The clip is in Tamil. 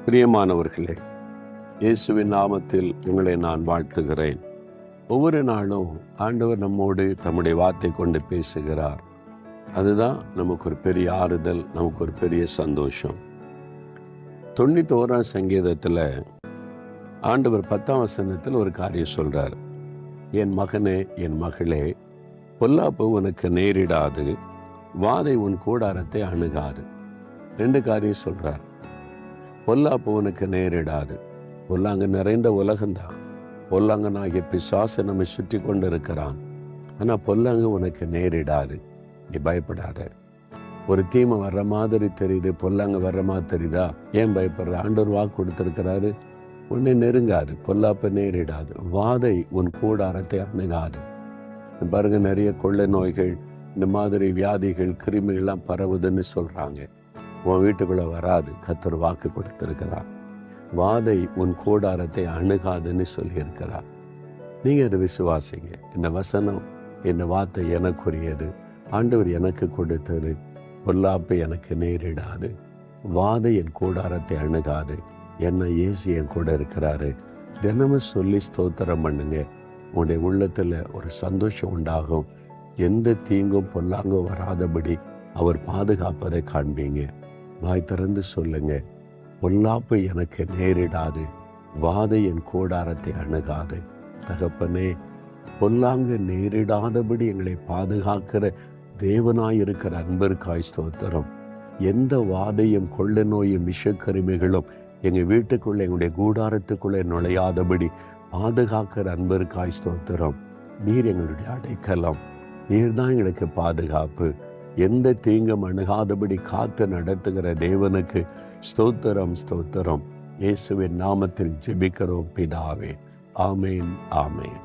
பிரியமானவர்களே, இயேசுவின் நாமத்தில் உங்களை நான் வாழ்த்துகிறேன். ஒவ்வொரு நாளும் ஆண்டவர் நம்மோடு தம்முடைய வார்த்தை கொண்டு பேசுகிறார். அதுதான் நமக்கு ஒரு பெரிய ஆறுதல், நமக்கு ஒரு பெரிய சந்தோஷம். 91 சங்கீதத்தில் ஆண்டவர் 10ஆம் வசனத்தில் ஒரு காரியம் சொல்றார். என் மகனே, என் மகளே, பொல்லாப்பு உனக்கு நேரிடாது, வாதை உன் கூடாரத்தை அணுகாது. 2 காரியம் சொல்றார். பொல்லாப்பு உனக்கு நேரிடாது. பொல்லாங்கு நிறைந்த உலகம்தான். பொல்லாங்கனாகிய பிசாசு நம்மை சுற்றி கொண்டு இருக்கிறான். ஆனா பொல்லாங்கு உனக்கு நேரிடாது. நீ பயப்படாத. ஒரு தீமை வர்ற மாதிரி தெரியுது, பொல்லாங்க வர்ற மாதிரி தெரியுதா? ஏன் பயப்படுற? ஆண்டவர் வாக்கு கொடுத்திருக்கிறாரு, உன்னை நெருங்காது, பொல்லாப்பு நேரிடாது, வாதை உன் கூடாரத்தை அணுகாது. பாருங்க, நிறைய கொள்ளை நோய்கள், இந்த மாதிரி வியாதிகள், கிருமிகள்லாம் பரவுதுன்னு சொல்றாங்க. உன் வீட்டுக்குள்ள வராது. கர்த்தர் வாக்கு கொடுத்திருக்கிறார். வாதை உன் கூடாரத்தை அணுகாதுன்னு சொல்லியிருக்கிறார். நீங்க அதை விசுவாசிங்க. இந்த வசனம், இந்த வார்த்தை எனக்குரியது, ஆண்டவர் எனக்கு கொடுத்தது. பொல்லாப்பு எனக்கு நேரிடாது, வாதை என் கூடாரத்தை அணுகாது, என்ன இயேசு என் கூட இருக்கிறாரு. தினமும் சொல்லி ஸ்தோத்திரம் பண்ணுங்க. உங்களுடைய உள்ளத்துல ஒரு சந்தோஷம் உண்டாகும். எந்த தீங்கும் பொல்லாங்கும் வராதபடி அவர் பாதுகாப்பதை காண்பீங்க. வாய் திறந்து சொல்லுங்க, பொல்லாப்பு எனக்கு நேரிடாது, வாதை என் கூடாரத்தை அணுகாது. தகப்பனே, பொல்லாங்கு நேரிடாதபடி எங்களை பாதுகாக்கிற தேவனாயிருக்கிற அன்பிற்காய் ஸ்தோத்திரம். எந்த வாதையும், கொள்ளை நோயும், விஷக்கருமிகளும் எங்கள் வீட்டுக்குள்ளே, எங்களுடைய கூடாரத்துக்குள்ளே நுழையாதபடி பாதுகாக்கிற அன்பிற்காய் ஸ்தோத்திரம். நீர் எங்களுடைய அடைக்கலம், நீர் தான் எங்களுக்கு பாதுகாப்பு. எந்த தீங்கும் அணுகாதபடி காத்து நடத்துகிற தேவனுக்கு ஸ்தோத்திரம், ஸ்தோத்திரம். இயேசுவின் நாமத்தில் ஜெபிக்கிறோம் பிதாவே. ஆமேன், ஆமேன்.